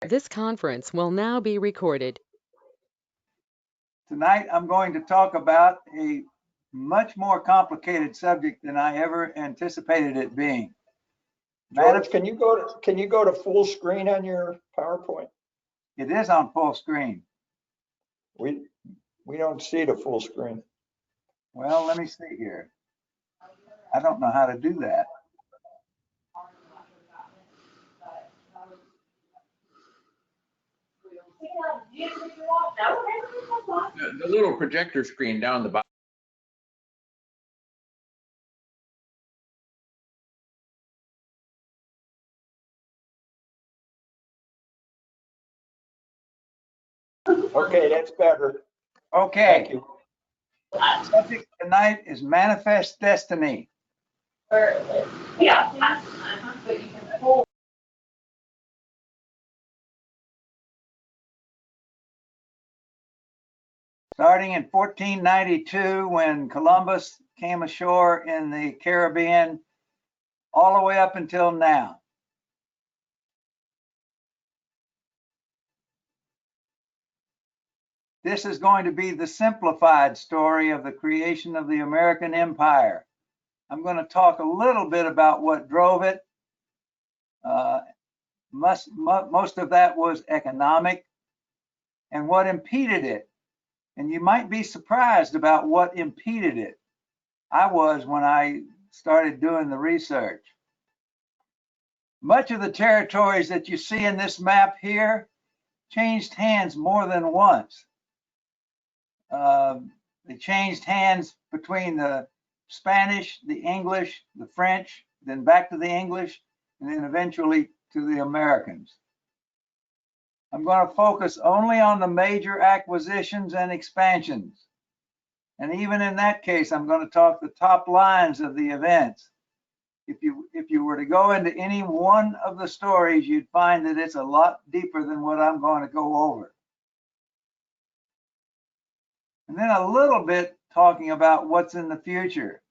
This conference will now be recorded. Tonight, I'm going to talk about a much more complicated subject than I ever anticipated it being. George, can you go to full screen on your PowerPoint? It is on full screen. We don't see the full screen. Well, let me see here. I don't know how to do that. The little projector screen down the bottom. Okay, that's better. Okay. Thank you. The subject tonight is manifest destiny. Starting in 1492, when Columbus came ashore in the Caribbean, all the way up until now. This is going to be the simplified story of the creation of the American Empire. I'm going to talk a little bit about what drove it. Most of that was economic and what impeded it. And you might be surprised about what impeded it. I was when I started doing the research. Much of the territories that you see in this map here changed hands more than once. They changed hands between the Spanish, the English, the French, then back to the English, and then eventually to the Americans. I'm going to focus only on the major acquisitions and expansions. And even in that case, I'm going to talk the top lines of the events. If you were to go into any one of the stories, you'd find that it's a lot deeper than what I'm going to go over. And then a little bit talking about what's in the future,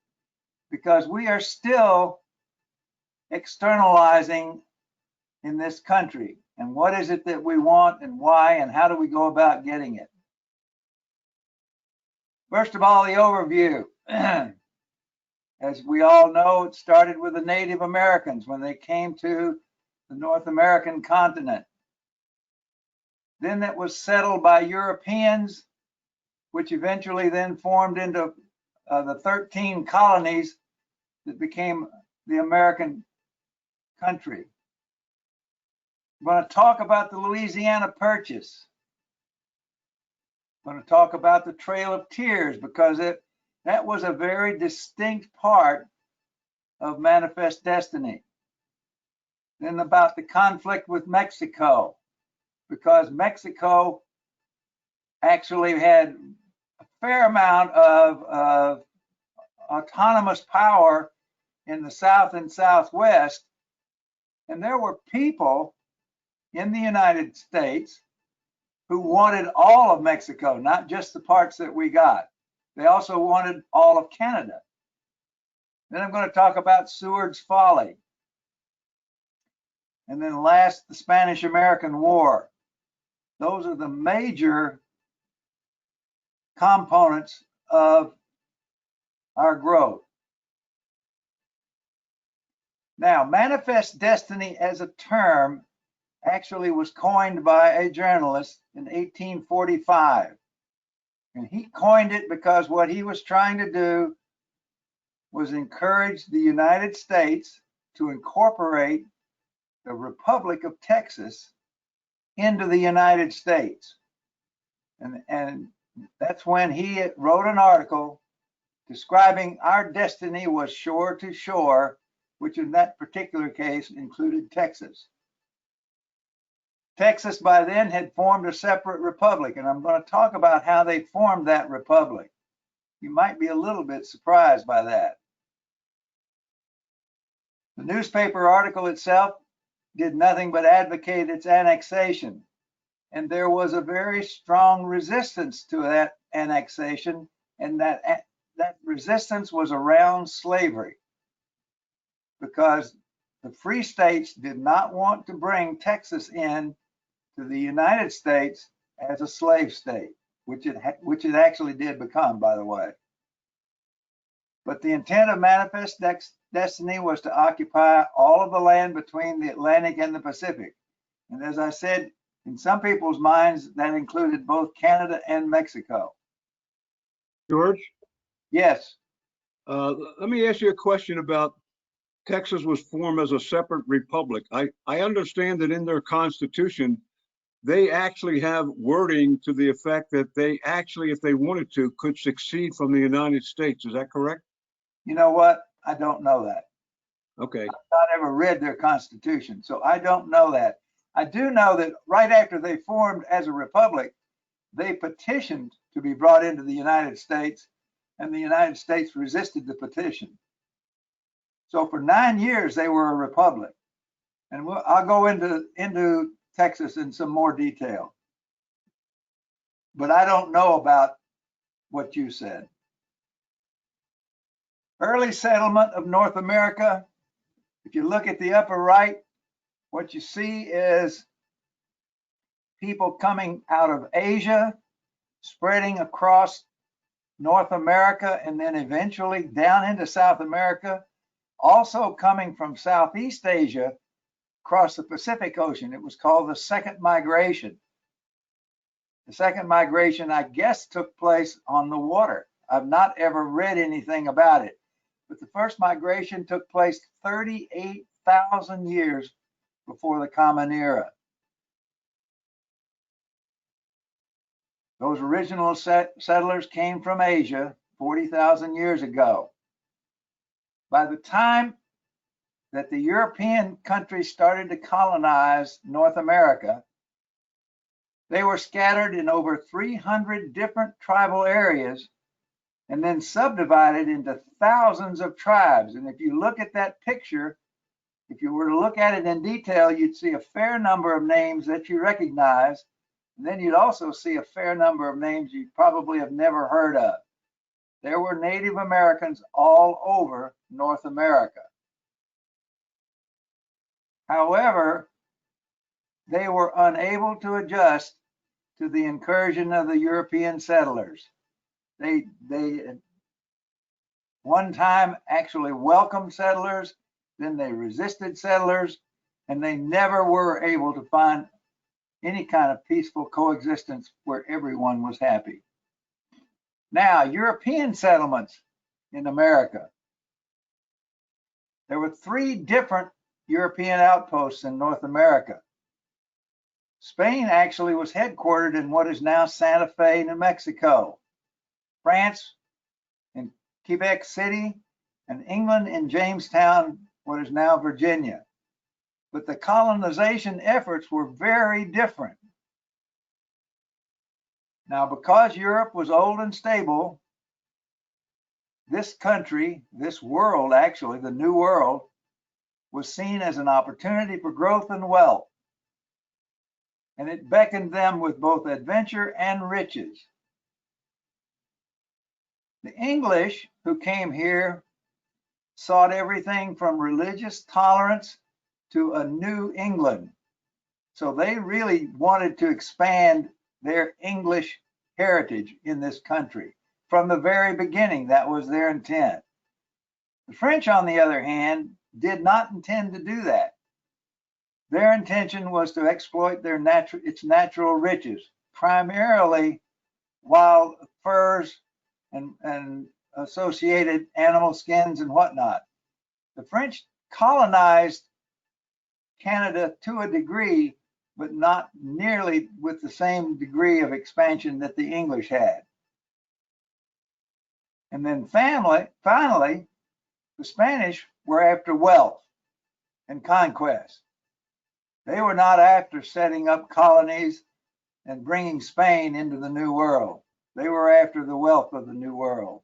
because we are still externalizing in this country. And what is it that we want and why, and how do we go about getting it? First of all, the overview. As we all know, it started with the Native Americans when they came to the North American continent. Then that was settled by Europeans, which eventually then formed into the 13 colonies that became the American country. I'm going to talk about the Louisiana Purchase. I'm going to talk about the Trail of Tears, because that was a very distinct part of Manifest Destiny. Then about the conflict with Mexico, because Mexico actually had a fair amount of autonomous power in the South and Southwest. And there were people in the United States who wanted all of Mexico, not just the parts that we got. They also wanted all of Canada. Then I'm going to talk about Seward's Folly. And then last, the Spanish-American War. Those are the major components of our growth. Now, manifest destiny as a term actually was coined by a journalist in 1845. And he coined it because what he was trying to do was encourage the United States to incorporate the Republic of Texas into the United States. And that's when he wrote an article describing our destiny was shore to shore, which in that particular case included Texas. Texas by then had formed a separate republic, and I'm going to talk about how they formed that republic. You might be a little bit surprised by that. The newspaper article itself did nothing but advocate its annexation, and there was a very strong resistance to that annexation, and that resistance was around slavery, because the free states did not want to bring Texas in to the United States as a slave state, which it actually did become, by the way. But the intent of Manifest Destiny was to occupy all of the land between the Atlantic and the Pacific. And as I said, in some people's minds, that included both Canada and Mexico. George, Yes. let me ask you a question about Texas was formed as a separate republic. I understand that in their constitution, they actually have wording to the effect that they actually, if they wanted to, could secede from the United States. Is that correct? You know what? I don't know that. Okay. I've not ever read their constitution, so I don't know that. I do know that right after they formed as a republic, they petitioned to be brought into the United States, and the United States resisted the petition. So for 9 years, they were a republic. And I'll go into Texas in some more detail. But I don't know about what you said. Early settlement of North America. If you look at the upper right, what you see is people coming out of Asia, spreading across North America, and then eventually down into South America, also coming from Southeast Asia across the Pacific Ocean. It was called the Second Migration. The Second Migration, I guess, took place on the water. I've not ever read anything about it, but the first migration took place 38,000 years before the Common Era. Those original settlers came from Asia 40,000 years ago. By the time that the European countries started to colonize North America, they were scattered in over 300 different tribal areas and then subdivided into thousands of tribes. And if you look at that picture, if you were to look at it in detail, you'd see a fair number of names that you recognize. And then you'd also see a fair number of names you probably have never heard of. There were Native Americans all over North America. However, they were unable to adjust to the incursion of the European settlers. They one time actually welcomed settlers, then they resisted settlers, and they never were able to find any kind of peaceful coexistence where everyone was happy. Now, European settlements in America. There were 3 different European outposts in North America. Spain actually was headquartered in what is now Santa Fe, New Mexico. France in Quebec City, and England in Jamestown, what is now Virginia. But the colonization efforts were very different. Now, because Europe was old and stable, this country, this world, actually, the New World, was seen as an opportunity for growth and wealth. And it beckoned them with both adventure and riches. The English who came here sought everything from religious tolerance to a new England. So they really wanted to expand their English heritage in this country. From the very beginning, that was their intent. The French, on the other hand, did not intend to do that. Their intention was to exploit its natural riches, primarily wild furs and associated animal skins and whatnot. The French colonized Canada to a degree, but not nearly with the same degree of expansion that the English had. And then finally, the Spanish were after wealth and conquest. They were not after setting up colonies and bringing Spain into the New World. They were after the wealth of the New World.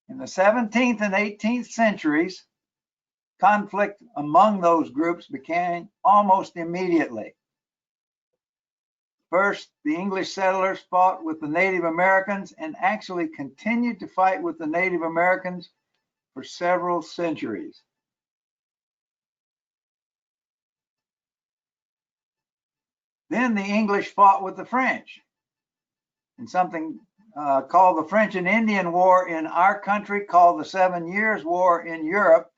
In the 17th and 18th centuries, conflict among those groups began almost immediately. First, the English settlers fought with the Native Americans and actually continued to fight with the Native Americans for several centuries. Then the English fought with the French in something called the French and Indian War in our country, called the 7 Years' War in Europe.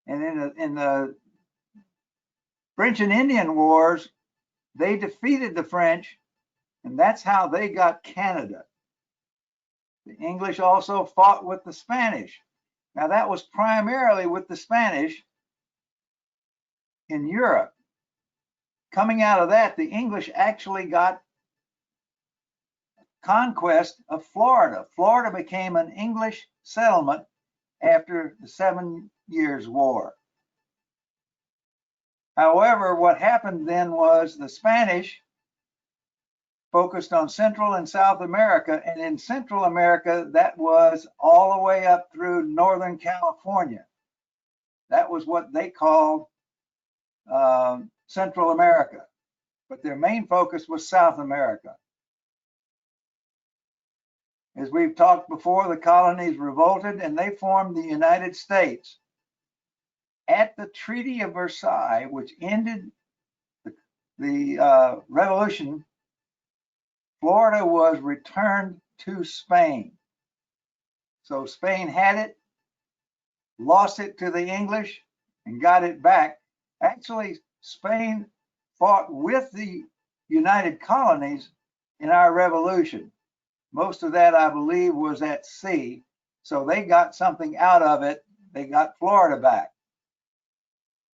And in the French and Indian Wars, they defeated the French, and that's how they got Canada. The English also fought with the Spanish. Now, that was primarily with the Spanish in Europe. Coming out of that, the English actually got conquest of Florida. Florida became an English settlement after the 7 Years' War. However, what happened then was the Spanish focused on Central and South America, and in Central America, that was all the way up through Northern California. That was what they called Central America, but their main focus was South America. As we've talked before, the colonies revolted and they formed the United States. At the Treaty of Versailles, which ended the Revolution, Florida was returned to Spain. So Spain had it, lost it to the English, and got it back. Actually, Spain fought with the United Colonies in our revolution. Most of that, I believe, was at sea. So they got something out of it. They got Florida back.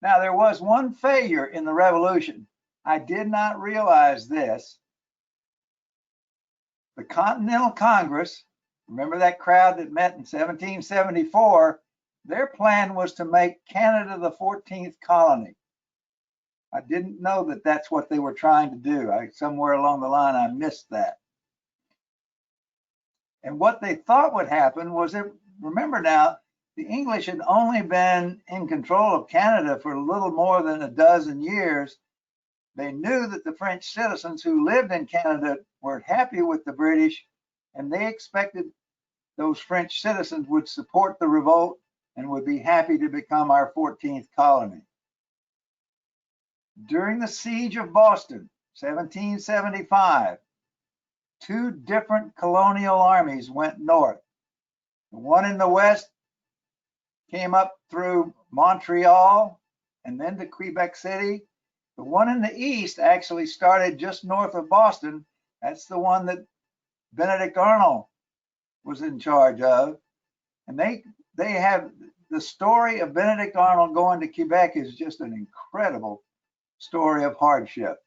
Now, there was one failure in the revolution. I did not realize this. The Continental Congress, remember that crowd that met in 1774, their plan was to make Canada the 14th colony. I didn't know that that's what they were trying to do. Somewhere along the line, I missed that. And what they thought would happen was that, remember now, the English had only been in control of Canada for a little more than a dozen years. They knew that the French citizens who lived in Canada weren't happy with the British, and they expected those French citizens would support the revolt and would be happy to become our 14th colony. During the siege of Boston, 1775, two different colonial armies went north. The one in the west came up through Montreal and then to Quebec City. The one in the east actually started just north of Boston. That's the one that Benedict Arnold was in charge of. And they have the story of Benedict Arnold going to Quebec is just an incredible story of hardship.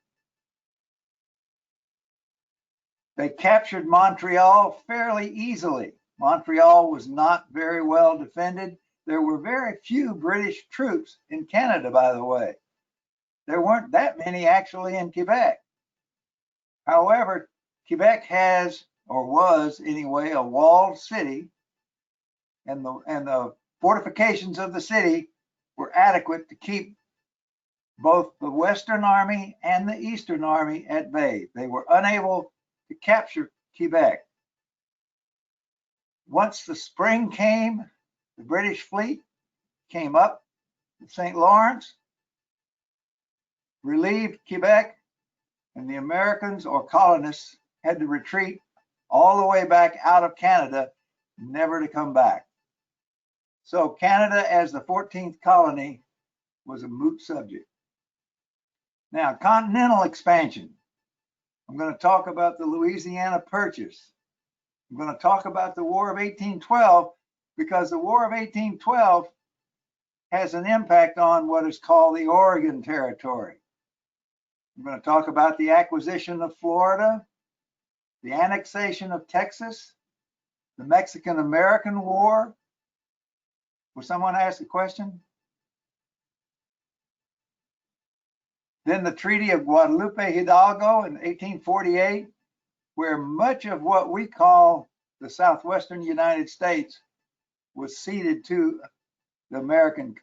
They captured Montreal fairly easily. Montreal was not very well defended. There were very few British troops in Canada, by the way. There weren't that many actually in Quebec. However, Quebec has, or was anyway, a walled city, and the fortifications of the city were adequate to keep both the Western Army and the Eastern Army at bay. They were unable to capture Quebec. Once the spring came, the British fleet came up the St. Lawrence, relieved Quebec, and the Americans or colonists had to retreat all the way back out of Canada, never to come back. So Canada as the 14th colony was a moot subject. Now, continental expansion. I'm going to talk about the Louisiana Purchase. I'm going to talk about the War of 1812 because the War of 1812 has an impact on what is called the Oregon Territory. I'm going to talk about the acquisition of Florida, the annexation of Texas, the Mexican-American War. Will someone ask a question? Then the Treaty of Guadalupe Hidalgo in 1848, where much of what we call the southwestern United States was ceded to the American.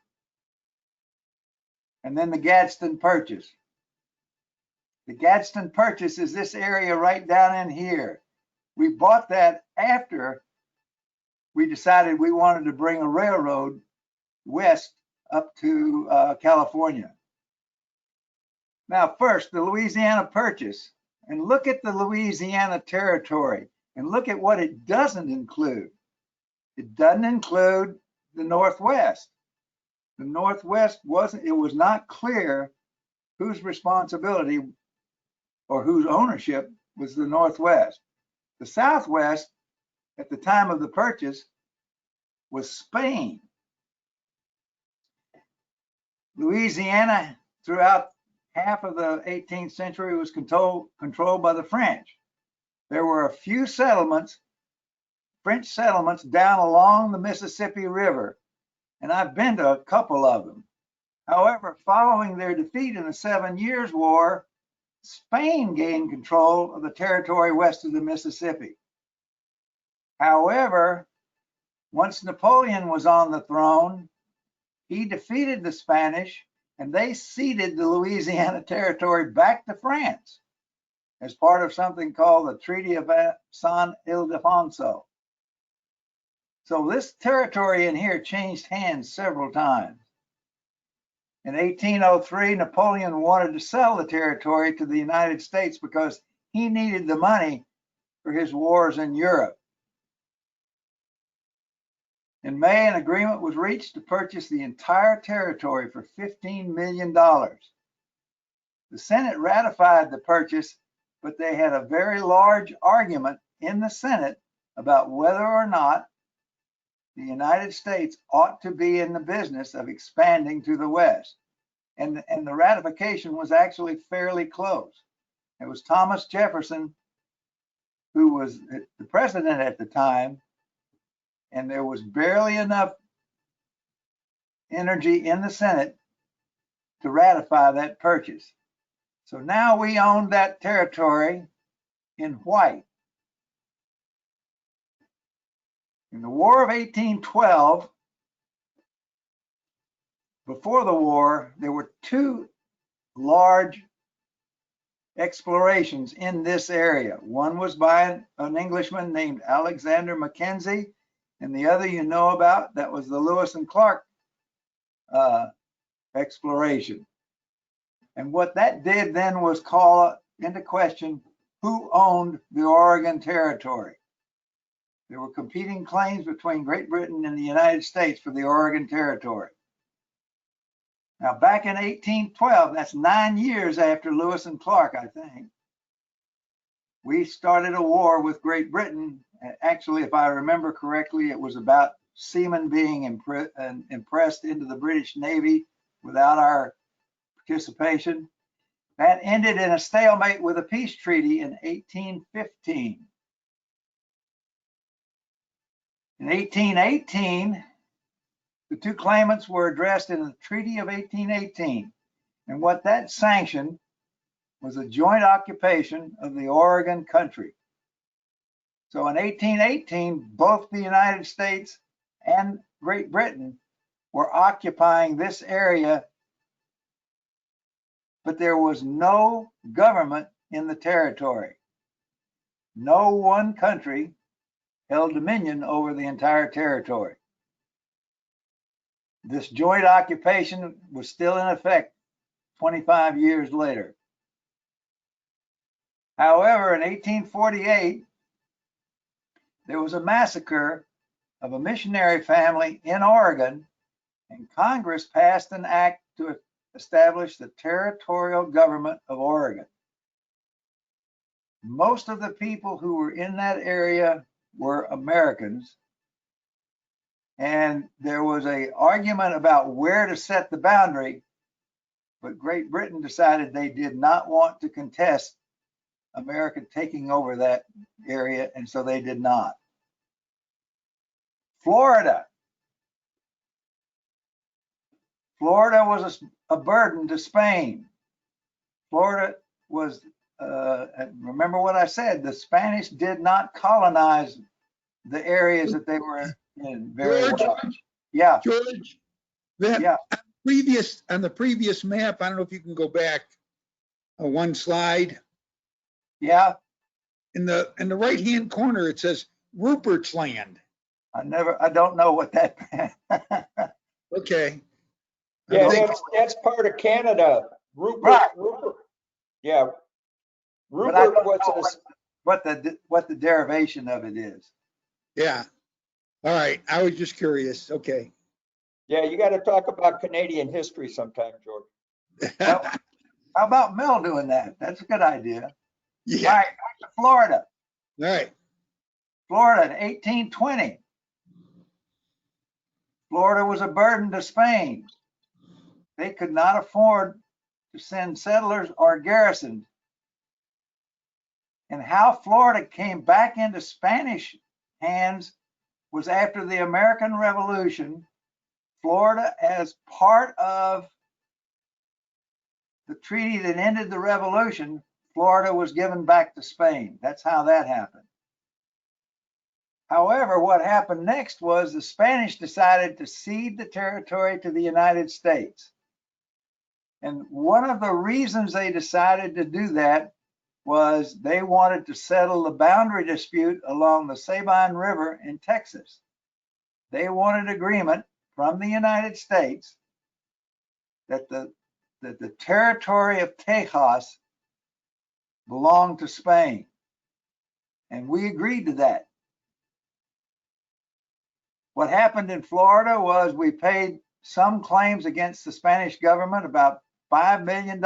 And then the Gadsden Purchase. The Gadsden Purchase is this area right down in here. We bought that after we decided we wanted to bring a railroad west up to California. Now, first, the Louisiana Purchase, and look at the Louisiana Territory, and look at what it doesn't include. It doesn't include the Northwest. The Northwest it was not clear whose responsibility or whose ownership was the Northwest. The Southwest, at the time of the purchase, was Spain. Louisiana, throughout half of the 18th century, was controlled by the French. There were a few settlements, French settlements, down along the Mississippi River, and I've been to a couple of them. However, following their defeat in the 7 Years' War, Spain gained control of the territory west of the Mississippi. However, once Napoleon was on the throne, he defeated the Spanish and they ceded the Louisiana Territory back to France as part of something called the Treaty of San Ildefonso. So this territory in here changed hands several times. In 1803, Napoleon wanted to sell the territory to the United States because he needed the money for his wars in Europe. In May, an agreement was reached to purchase the entire territory for $15 million. The Senate ratified the purchase, but they had a very large argument in the Senate about whether or not the United States ought to be in the business of expanding to the West. And the ratification was actually fairly close. It was Thomas Jefferson, who was the president at the time, and there was barely enough energy in the Senate to ratify that purchase. So now we own that territory in white. In the War of 1812, before the war, there were two large explorations in this area. One was by an Englishman named Alexander Mackenzie, and the other you know about, that was the Lewis and Clark exploration. And what that did then was call into question who owned the Oregon Territory. There were competing claims between Great Britain and the United States for the Oregon Territory. Now, back in 1812, that's 9 years after Lewis and Clark, I think, we started a war with Great Britain. Actually, if I remember correctly, it was about seamen being impressed into the British Navy without our participation. That ended in a stalemate with a peace treaty in 1815. In 1818, the two claimants were addressed in the Treaty of 1818, and what that sanctioned was a joint occupation of the Oregon country. So in 1818, both the United States and Great Britain were occupying this area, but there was no government in the territory. No one country held dominion over the entire territory. This joint occupation was still in effect 25 years later. However, in 1848, there was a massacre of a missionary family in Oregon, and Congress passed an act to establish the territorial government of Oregon. Most of the people who were in that area were Americans, and there was an argument about where to set the boundary, but Great Britain decided they did not want to contest America taking over that area, and so they did not. Florida. Florida was a burden to Spain. Florida was, remember what I said, the Spanish did not colonize the areas that they were in very well. Yeah. George, that Yeah. on the previous map, I don't know if you can go back one slide. Yeah. In the right-hand corner, it says Rupert's Land. I don't know what that meant. Okay. Yeah, that's part of Canada. Right. Rupert, yeah. But I Rupert don't was, know what the derivation of it is. Yeah. All right. I was just curious. Okay. yeah, you got to talk about Canadian history sometime, George. Well, how about Mel doing that? That's a good idea. All Yeah. right, back to Florida. All right. Florida in 1820. Florida was a burden to Spain. They could not afford to send settlers or garrisons. And how Florida came back into Spanish hands was after the American Revolution. Florida, as part of the treaty that ended the revolution, Florida was given back to Spain. That's how that happened. However, what happened next was the Spanish decided to cede the territory to the United States. And one of the reasons they decided to do that was they wanted to settle the boundary dispute along the Sabine River in Texas. They wanted agreement from the United States that the territory of Tejas belonged to Spain. And we agreed to that. What happened in Florida was we paid some claims against the Spanish government, about $5 million.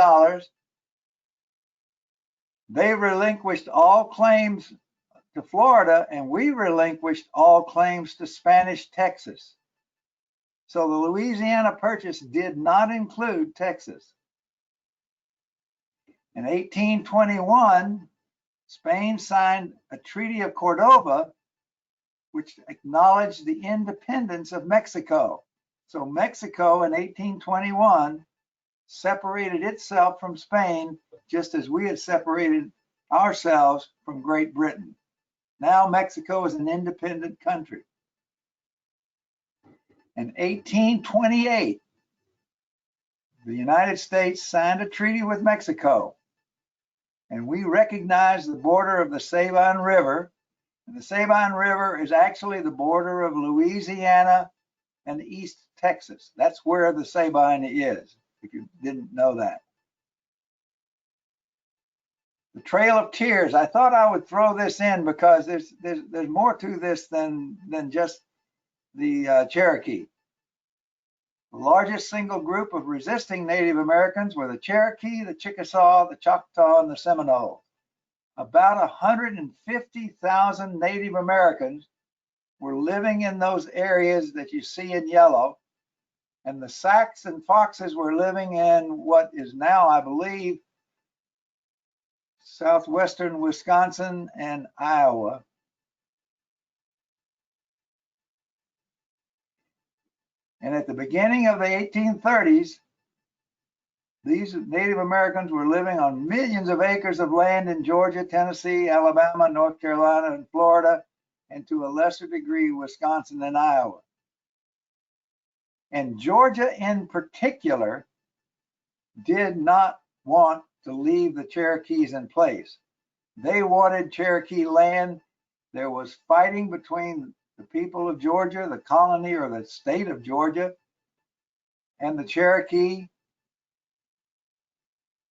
They relinquished all claims to Florida, and we relinquished all claims to Spanish Texas. So the Louisiana Purchase did not include Texas. In 1821, Spain signed a Treaty of Cordoba, which acknowledged the independence of Mexico. So Mexico in 1821 separated itself from Spain, just as we had separated ourselves from Great Britain. Now Mexico is an independent country. In 1828, the United States signed a treaty with Mexico, and we recognized the border of the Sabine River. And the Sabine River is actually the border of Louisiana and East Texas. That's where the Sabine is, if you didn't know that. The Trail of Tears, I thought I would throw this in because there's more to this than just the Cherokee. The largest single group of resisting Native Americans were the Cherokee, the Chickasaw, the Choctaw, and the Seminole. About 150,000 Native Americans were living in those areas that you see in yellow. And the Sacs and Foxes were living in what is now, I believe, southwestern Wisconsin and Iowa. And at the beginning of the 1830s, these Native Americans were living on millions of acres of land in Georgia, Tennessee, Alabama, North Carolina, and Florida, and to a lesser degree, Wisconsin and Iowa. And Georgia in particular did not want to leave the Cherokees in place. They wanted Cherokee land. There was fighting between the people of Georgia, the colony or the state of Georgia, and the Cherokee.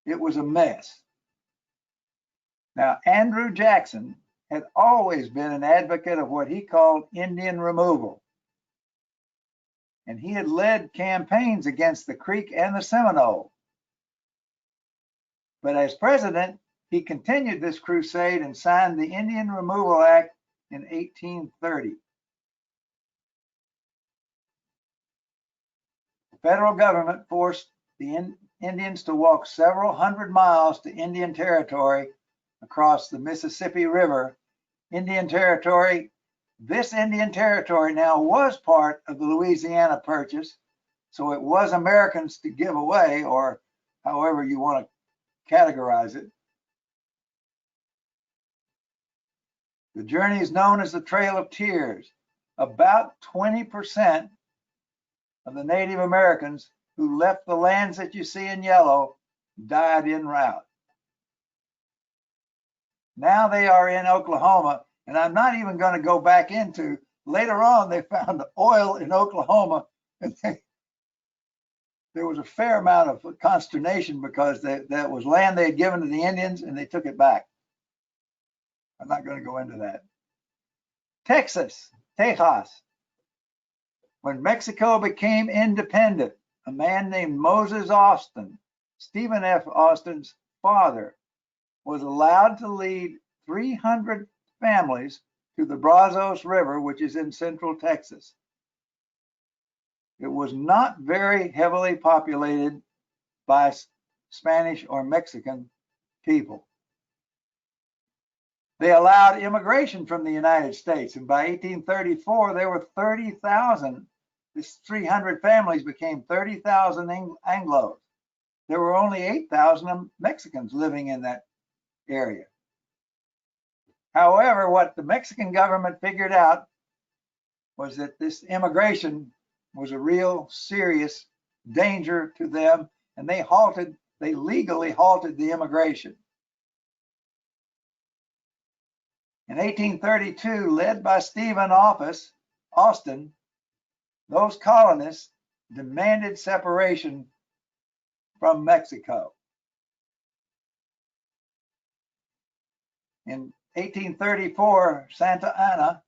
It was a mess. Now, Andrew Jackson had always been an advocate of what he called Indian removal. And he had led campaigns against the Creek and the Seminole. But as president, he continued this crusade and signed the Indian Removal Act in 1830. The federal government forced the Indians to walk several hundred miles to Indian Territory across the Mississippi River. Indian Territory, this Indian Territory now was part of the Louisiana Purchase, so it was Americans to give away, or however you want to categorize it. The journey is known as the Trail of Tears. About 20% of the Native Americans who left the lands that you see in yellow died en route. Now they are in Oklahoma, and I'm not even going to go back into, later on they found oil in Oklahoma, and they there was a fair amount of consternation because that was land they had given to the Indians and they took it back. I'm not going to go into that. Texas. When Mexico became independent, a man named Moses Austin, Stephen F. Austin's father, was allowed to lead 300 families to the Brazos River, which is in central Texas. It was not very heavily populated by Spanish or Mexican people. They allowed immigration from the United States, and by 1834, there were 30,000. This 300 families became 30,000 Anglos. There were only 8,000 Mexicans living in that area. However, what the Mexican government figured out was that this immigration was a real serious danger to them, and they legally halted the immigration. In 1832, led by Stephen Austin, those colonists demanded separation from Mexico. In 1834, Santa Anna,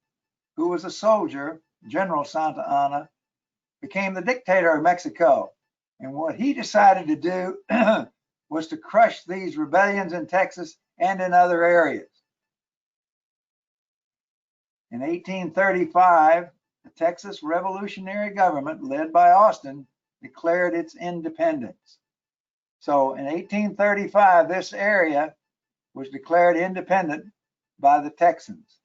who was a soldier, General Santa Anna, became the dictator of Mexico. And what he decided to do was to crush these rebellions in Texas and in other areas. In 1835, the Texas Revolutionary Government, led by Austin, declared its independence. So in 1835, this area was declared independent by the Texans.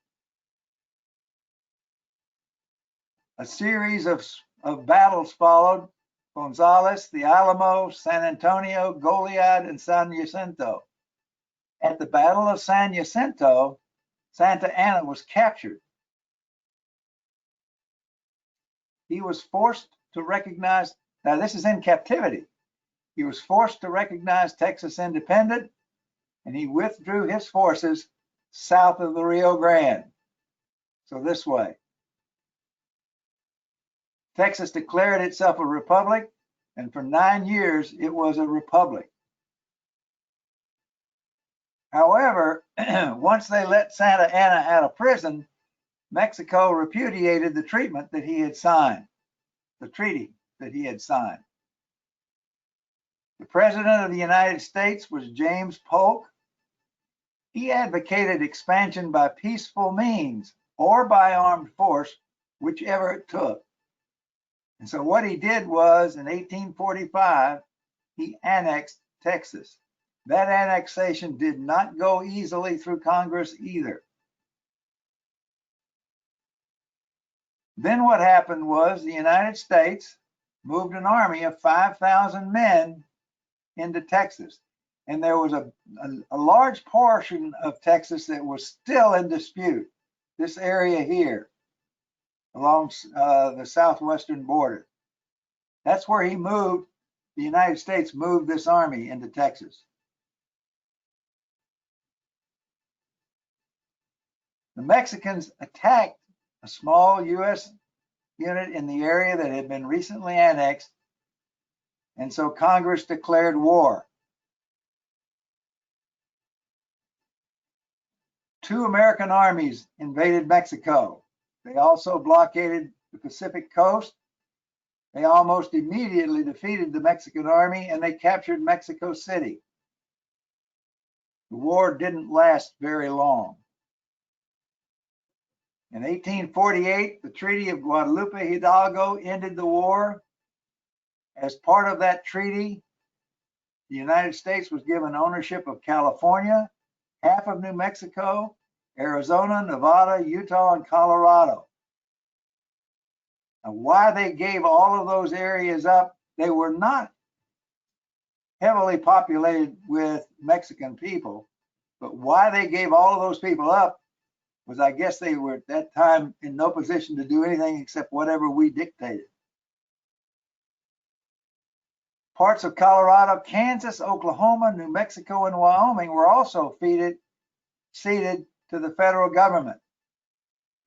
A series of battles followed: Gonzales, the Alamo, San Antonio, Goliad, and San Jacinto. At the Battle of San Jacinto, Santa Anna was captured. He was forced to recognize, now this is in captivity, he was forced to recognize Texas independent, and he withdrew his forces south of the Rio Grande. So this way. Texas declared itself a republic, and for 9 years it was a republic. However, once they let Santa Anna out of prison, Mexico repudiated the treatment that he had signed, the treaty that he had signed. The President of the United States was James Polk. He advocated expansion by peaceful means or by armed force, whichever it took. And so what he did was, in 1845, he annexed Texas. That annexation did not go easily through Congress either. Then what happened was the United States moved an army of 5,000 men into Texas. And there was a large portion of Texas that was still in dispute, this area here, along the southwestern border. That's where he moved, the United States moved this army into Texas. The Mexicans attacked a small U.S. unit in the area that had been recently annexed, and so Congress declared war. 2 American armies invaded Mexico. They also blockaded the Pacific coast. They almost immediately defeated the Mexican army, and they captured Mexico City. The war didn't last very long. In 1848, the Treaty of Guadalupe Hidalgo ended the war. As part of that treaty, the United States was given ownership of California, half of New Mexico, Arizona, Nevada, Utah, and Colorado. Now, why they gave all of those areas up, they were not heavily populated with Mexican people, but why they gave all of those people up was, I guess they were at that time in no position to do anything except whatever we dictated. Parts of Colorado, Kansas, Oklahoma, New Mexico, and Wyoming were also ceded to the federal government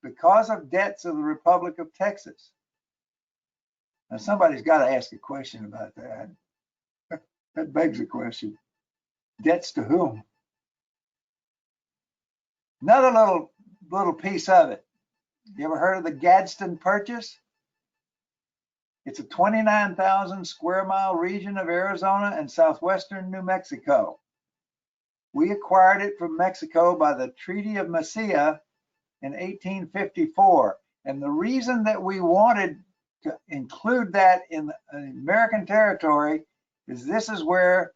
because of debts of the Republic of Texas. Now, somebody's got to ask a question about that. That begs a question. Debts to whom? Another little piece of it. You ever heard of the Gadsden Purchase? It's a 29,000 square mile region of Arizona and southwestern New Mexico. We acquired it from Mexico by the Treaty of Mesilla in 1854. And the reason that we wanted to include that in American territory is this is where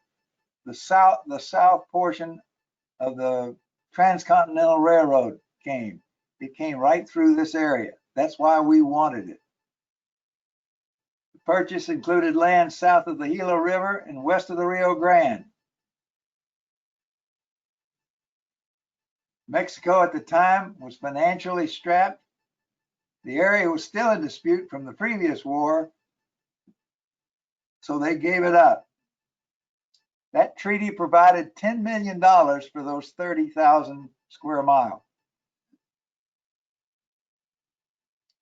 the south portion of the Transcontinental Railroad came. It came right through this area. That's why we wanted it. The purchase included land south of the Gila River and west of the Rio Grande. Mexico at the time was financially strapped. The area was still in dispute from the previous war, so they gave it up. That treaty provided $10 million for those 30,000 square miles.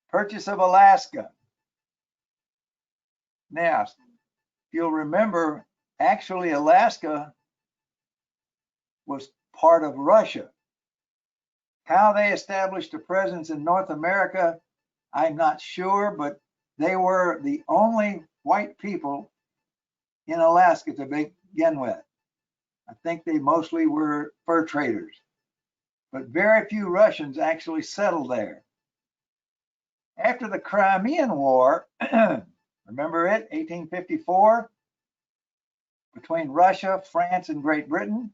Purchase of Alaska. Now, if you'll remember, actually Alaska was part of Russia. How they established a presence in North America, I'm not sure, but they were the only white people in Alaska to begin with. I think they mostly were fur traders, but very few Russians actually settled there. After the Crimean War, remember it, 1854, between Russia, France, and Great Britain,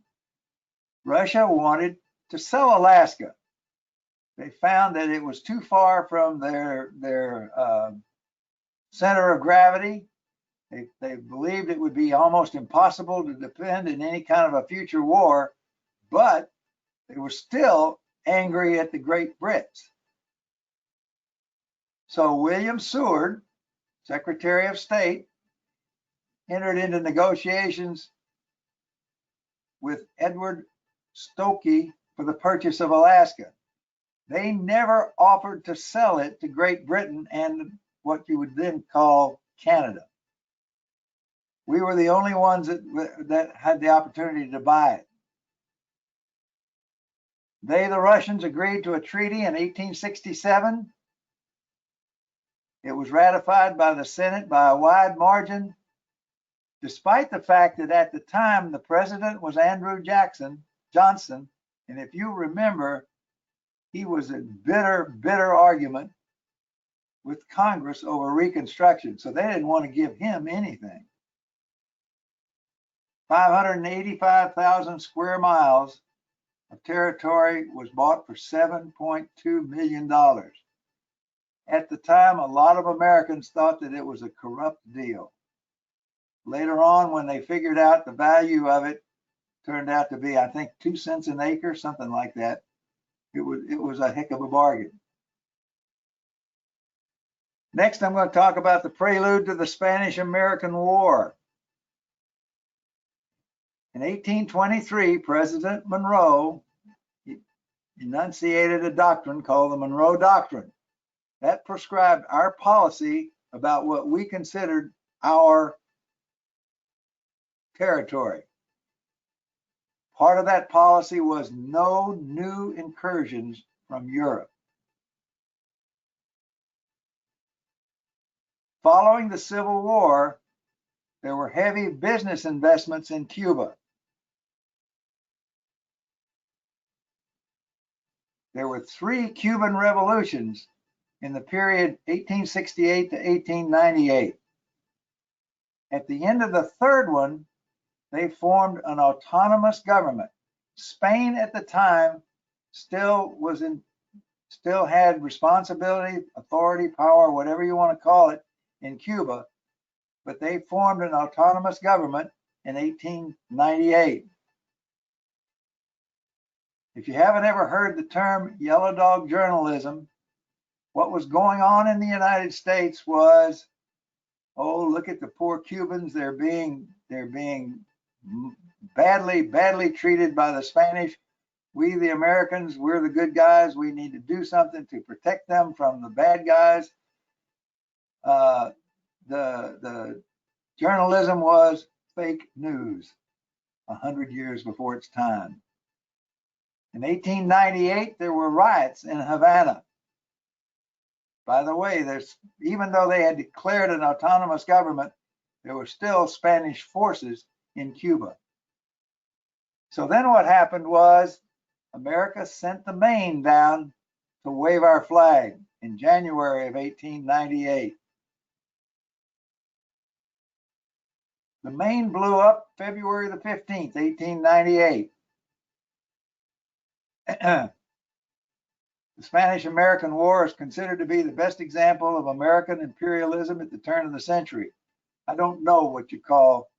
Russia wanted to sell Alaska. They found that it was too far from their center of gravity. They believed it would be almost impossible to defend in any kind of a future war, but they were still angry at the Great Brits. So William Seward, Secretary of State, entered into negotiations with Edward Stokey for the purchase of Alaska. They never offered to sell it to Great Britain and what you would then call Canada. We were the only ones that had the opportunity to buy it. They, the Russians, agreed to a treaty in 1867. It was ratified by the Senate by a wide margin, despite the fact that at the time the president was Andrew Johnson, and if you remember, he was in bitter argument with Congress over Reconstruction, so they didn't want to give him anything. 585,000 square miles of territory was bought for $7.2 million. At the time, a lot of Americans thought that it was a corrupt deal. Later on, when they figured out the value of it, turned out to be, I think, 2 cents an acre, something like that. It was a heck of a bargain. Next, I'm going to talk about the prelude to the Spanish-American War. In 1823, President Monroe enunciated a doctrine called the Monroe Doctrine. That prescribed our policy about what we considered our territory. Part of that policy was no new incursions from Europe. Following the Civil War, there were heavy business investments in Cuba. There were 3 Cuban revolutions in the period 1868 to 1898. At the end of the third one, they formed an autonomous government. Spain at the time still had responsibility, authority, power, whatever you want to call it, in Cuba, but they formed an autonomous government in 1898. If you haven't ever heard the term yellow dog journalism, what was going on in the United States was, oh, look at the poor Cubans, they're being badly treated by the Spanish. We, the Americans, we're the good guys. We need to do something to protect them from the bad guys. the journalism was fake news 100 years before its time. In 1898, there were riots in Havana. By the way, even though they had declared an autonomous government, there were still Spanish forces in Cuba. So then what happened was America sent the Maine down to wave our flag in January of 1898. The Maine blew up February the 15th, 1898. The Spanish-American War is considered to be the best example of American imperialism at the turn of the century. I don't know what you call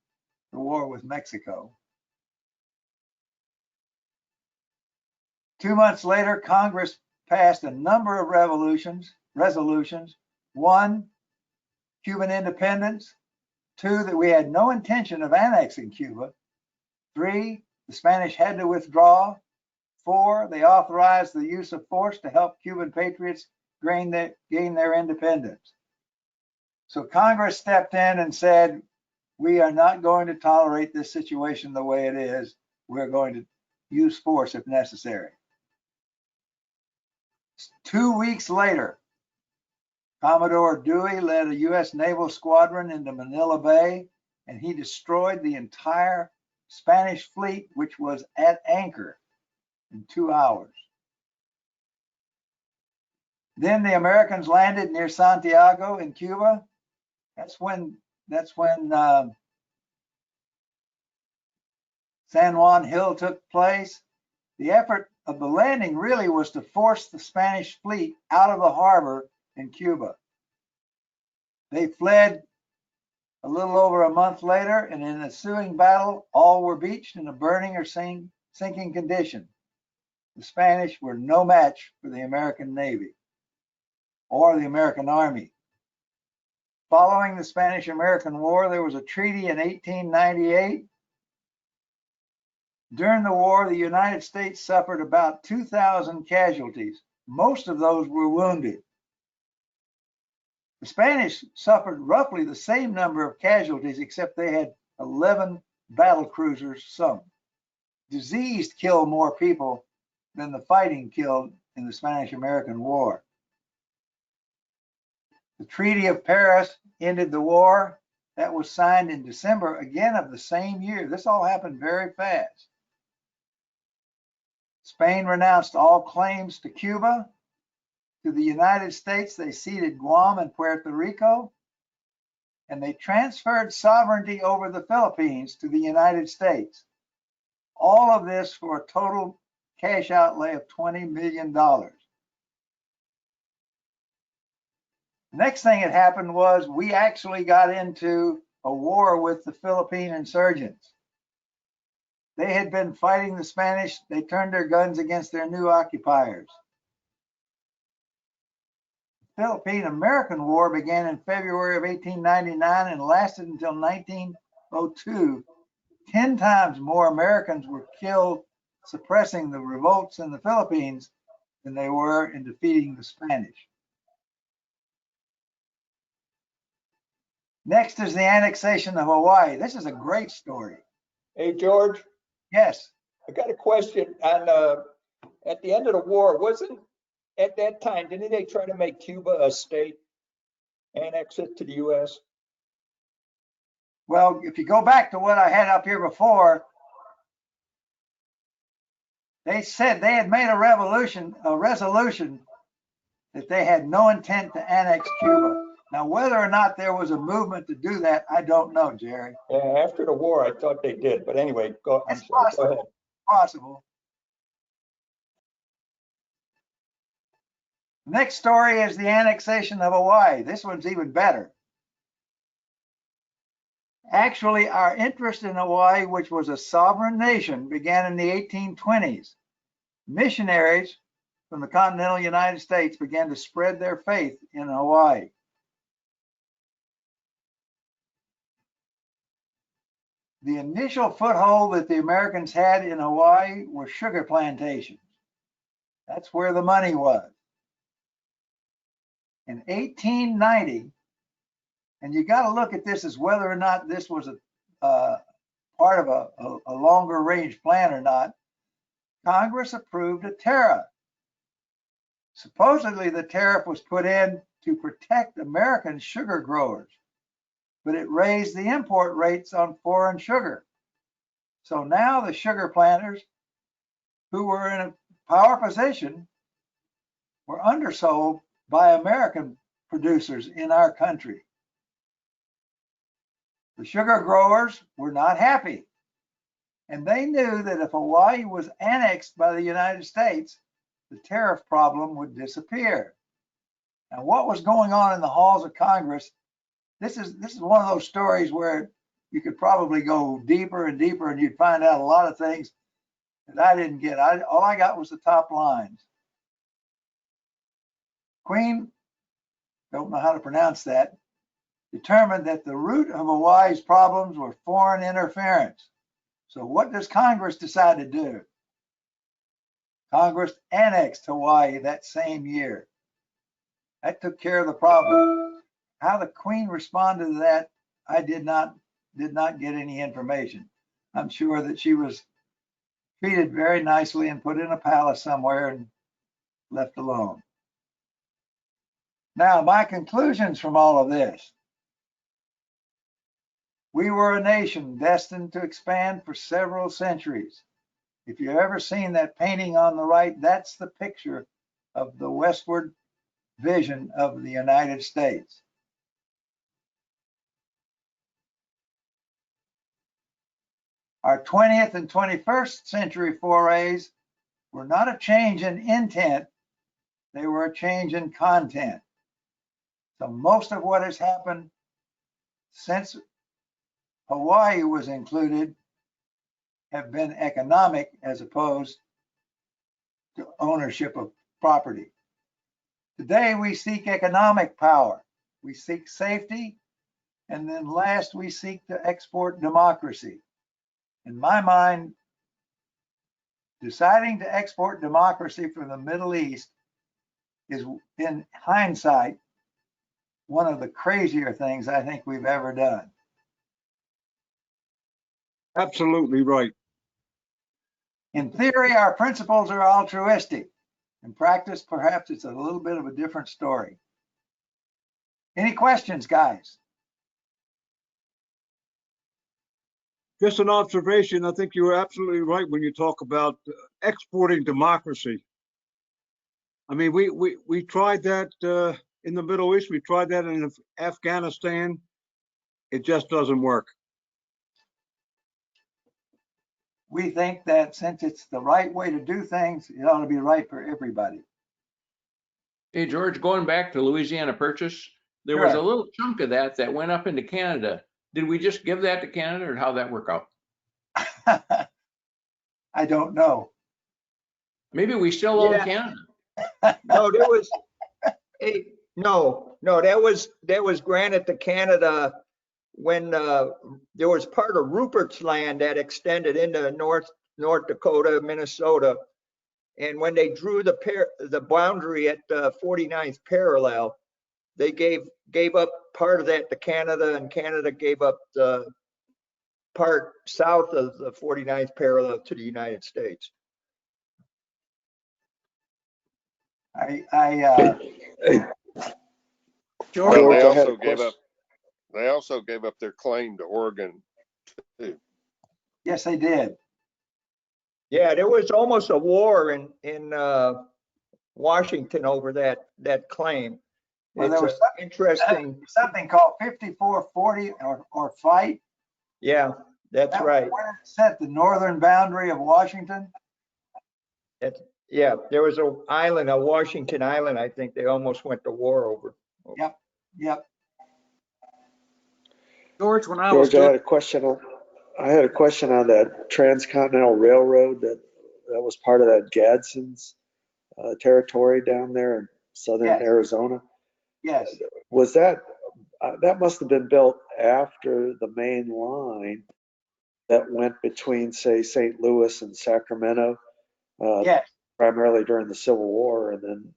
the war with Mexico. 2 months later, Congress passed a number of resolutions. 1, Cuban independence. 2, that we had no intention of annexing Cuba. 3, the Spanish had to withdraw. 4, they authorized the use of force to help Cuban patriots gain their independence. So Congress stepped in and said, we are not going to tolerate this situation the way it is. We're going to use force if necessary. 2 weeks later, Commodore Dewey led a U.S. naval squadron into Manila Bay, and he destroyed the entire Spanish fleet, which was at anchor, in 2 hours. Then the Americans landed near Santiago in Cuba. That's when San Juan Hill took place. The effort of the landing really was to force the Spanish fleet out of the harbor in Cuba. They fled a little over a month later, and in an ensuing battle, all were beached in a burning or sinking condition. The Spanish were no match for the American Navy or the American Army. Following the Spanish-American War, there was a treaty in 1898. During the war, the United States suffered about 2,000 casualties. Most of those were wounded. The Spanish suffered roughly the same number of casualties, except they had 11 battle cruisers sunk. Disease killed more people than the fighting killed in the Spanish-American War. The Treaty of Paris ended the war. That was signed in December again of the same year. This all happened very fast. Spain renounced all claims to Cuba. To the United States, they ceded Guam and Puerto Rico, and they transferred sovereignty over the Philippines to the United States. All of this for a total cash outlay of $20 million. The next thing that happened was we actually got into a war with the Philippine insurgents. They had been fighting the Spanish. They turned their guns against their new occupiers. The Philippine-American War began in February of 1899 and lasted until 1902. 10 times more Americans were killed suppressing the revolts in the Philippines than they were in defeating the Spanish. Next is the annexation of Hawaii. This is a great story. Hey, George, Yes. I got a question on, at the end of the war, wasn't, at that time, didn't they try to make Cuba a state, annex it to the U.S.? Well, if you go back to what I had up here before, they said they had made a resolution that they had no intent to annex Cuba. Now, whether or not there was a movement to do that, I don't know, Jerry. Yeah, after the war, I thought they did, but anyway, I'm It's sorry, possible. go ahead. Possible. Next story is the annexation of Hawaii. This one's even better. Actually, our interest in Hawaii, which was a sovereign nation, began in the 1820s. Missionaries from the continental United States began to spread their faith in Hawaii. The initial foothold that the Americans had in Hawaii were sugar plantations. That's where the money was. In 1890, And you got to look at this as whether or not this was a part of a longer range plan or not. Congress approved a tariff. Supposedly the tariff was put in to protect American sugar growers, but it raised the import rates on foreign sugar. So now the sugar planters who were in a power position were undersold by American producers in our country. The sugar growers were not happy, and they knew that if Hawaii was annexed by the United States, the tariff problem would disappear. Now, what was going on in the halls of Congress? This is one of those stories where you could probably go deeper and deeper, and you'd find out a lot of things that I didn't get. All I got was the top lines. Queen, don't know how to pronounce that, determined that the root of Hawaii's problems were foreign interference. So what does Congress decide to do? Congress annexed Hawaii that same year. That took care of the problem. How the Queen responded to that, I did not get any information. I'm sure that she was treated very nicely and put in a palace somewhere and left alone. Now, my conclusions from all of this. We were a nation destined to expand for several centuries. If you've ever seen that painting on the right, that's the picture of the westward vision of the United States. Our 20th and 21st century forays were not a change in intent, they were a change in content. So most of what has happened since Hawaii was included have been economic as opposed to ownership of property. Today we seek economic power, we seek safety, and then last we seek to export democracy. In my mind, deciding to export democracy from the Middle East is, in hindsight, one of the crazier things I think we've ever done. Absolutely right. In theory, our principles are altruistic. In practice, perhaps it's a little bit of a different story. Any questions, guys? Just an observation. I think you were absolutely right when you talk about exporting democracy. I mean, we tried that in the Middle East. We tried that in Afghanistan. It just doesn't work. We think that since it's the right way to do things, it ought to be right for everybody. Hey, George, going back to Louisiana Purchase, there was a Sure. little chunk of that went up into Canada. Did we just give that to Canada, or how'd that work out? I don't know. Maybe we still own Yeah. Canada. No, there was, that was granted to Canada when there was part of Rupert's land that extended into North Dakota, Minnesota. And when they drew the boundary at the 49th parallel, they gave up part of that to Canada, and Canada gave up the part south of the 49th parallel to the United States. George, Well, George, they also gave up their claim to Oregon too. yes, they did. Yeah, there was almost a war in Washington over that claim. Well, It's there was interesting. something called 5440 or fight. Yeah, that's That was right. where it set the northern boundary of Washington. Yeah, there was a Washington Island, I think they almost went to war over. Yep. George, when I was George, I had doing, a question on that transcontinental railroad that was part of that Gadsden's territory down there in southern Yes. Arizona. Yes. Was that must have been built after the main line that went between, say, St. Louis and Sacramento, Yes. primarily during the Civil War, and then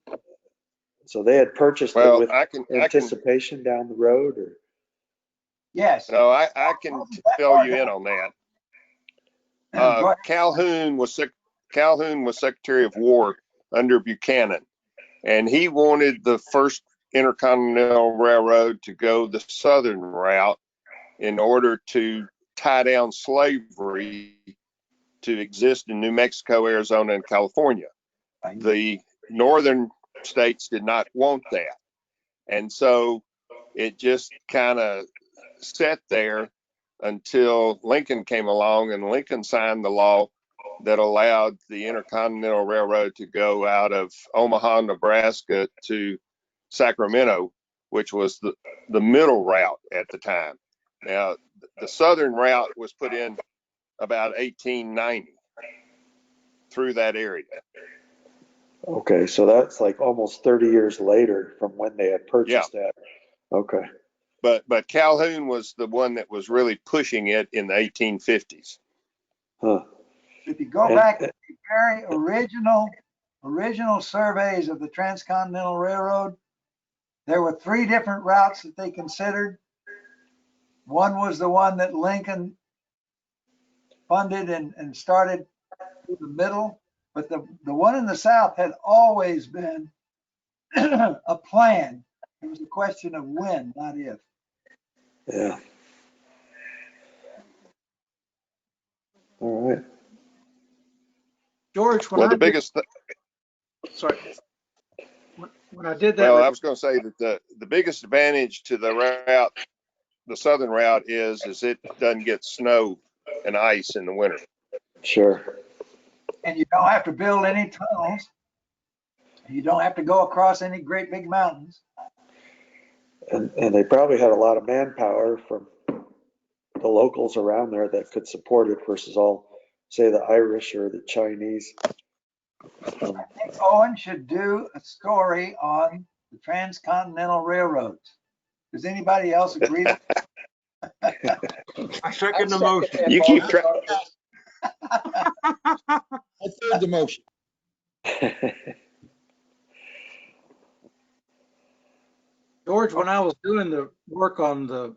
so they had purchased it Well, with I can anticipation down the road, or Yes. No, I can fill you in on that. Go ahead. Calhoun was Secretary of War under Buchanan, and he wanted the first Intercontinental Railroad to go the southern route in order to tie down slavery to exist in New Mexico, Arizona, and California. The northern states did not want that. And so it just kind of sat there until Lincoln came along, and Lincoln signed the law that allowed the Intercontinental Railroad to go out of Omaha, Nebraska to Sacramento, which was the middle route at the time. Now, the southern route was put in about 1890 through that area. Okay, so that's like almost 30 years later from when they had purchased that. Okay. But Calhoun was the one that was really pushing it in the 1850s. Huh. If you go back to the very original surveys of the Transcontinental Railroad, there were 3 different routes that they considered. One was the one that Lincoln funded and started through the middle, but the one in the south had always been a plan. It was a question of when, not if. Yeah. All right. George, Well, the biggest, sorry, when I did that, well, I was going to say that the biggest advantage to the southern route is it doesn't get snow and ice in the winter. Sure. And you don't have to build any tunnels. You don't have to go across any great big mountains. And they probably had a lot of manpower from the locals around there that could support it versus all, say, the Irish or the Chinese. I think Owen should do a story on the Transcontinental Railroads. Does anybody else agree? I second the motion. You keep track. I third the motion. George, when I was doing the work on the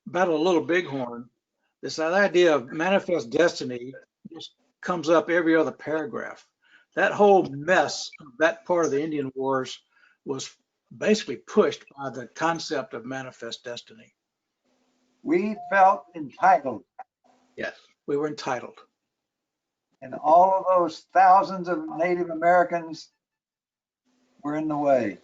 Battle of Little Bighorn, this idea of manifest destiny just comes up every other paragraph. That whole mess of that part of the Indian Wars was basically pushed by the concept of manifest destiny. We felt entitled, Yes, we were entitled. and all of those thousands of Native Americans were in the way.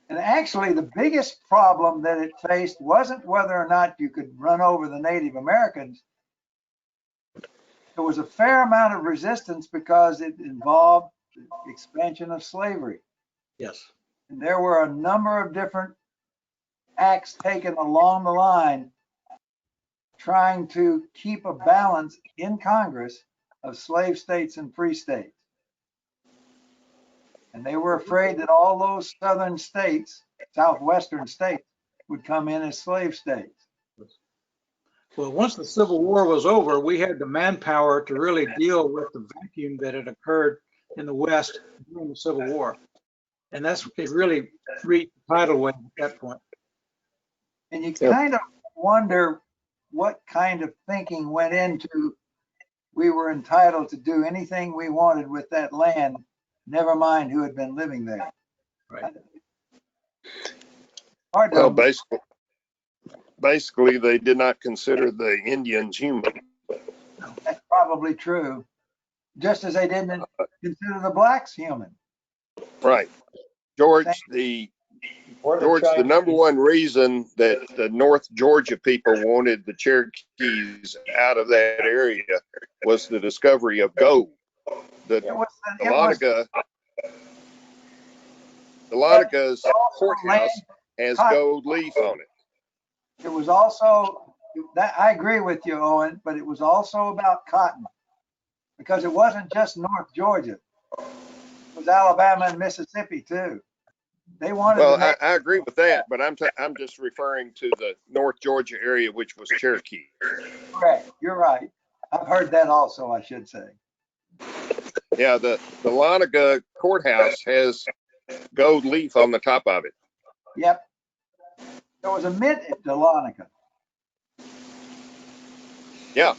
And actually, the biggest problem that it faced wasn't whether or not you could run over the Native Americans. There was a fair amount of resistance because it involved the expansion of slavery. Yes. And there were a number of different acts taken along the line trying to keep a balance in Congress of slave states and free states. And they were afraid that all those southern states, southwestern states, would come in as slave states. Well, once the Civil War was over, we had the manpower to really deal with the vacuum that had occurred in the West during the Civil War. And it really reached the tidal wave at that point. And you kind of wonder what kind of thinking went into we were entitled to do anything we wanted with that land, never mind who had been living there. Right. Hard to Well, basically, they did not consider the Indians human. That's probably true. Just as they didn't consider the blacks human. Right. George, the number one reason that the North Georgia people wanted the Cherokees out of that area was the discovery of gold. The Dahlonegah's courthouse has gold leaf on it. It was also, that I agree with you, Owen, but it was also about cotton, because it wasn't just North Georgia. It was Alabama and Mississippi too. They wanted. Well, I agree with that, but I'm just referring to the North Georgia area, which was Cherokee. Correct. You're right. I've heard that also, I should say. Yeah, the Dahlonegah courthouse has gold leaf on the top of it. Yep. There was a mint at Dahlonega. Yeah.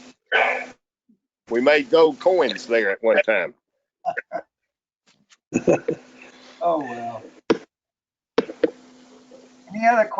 We made gold coins there at one time. Oh, well. Any other questions?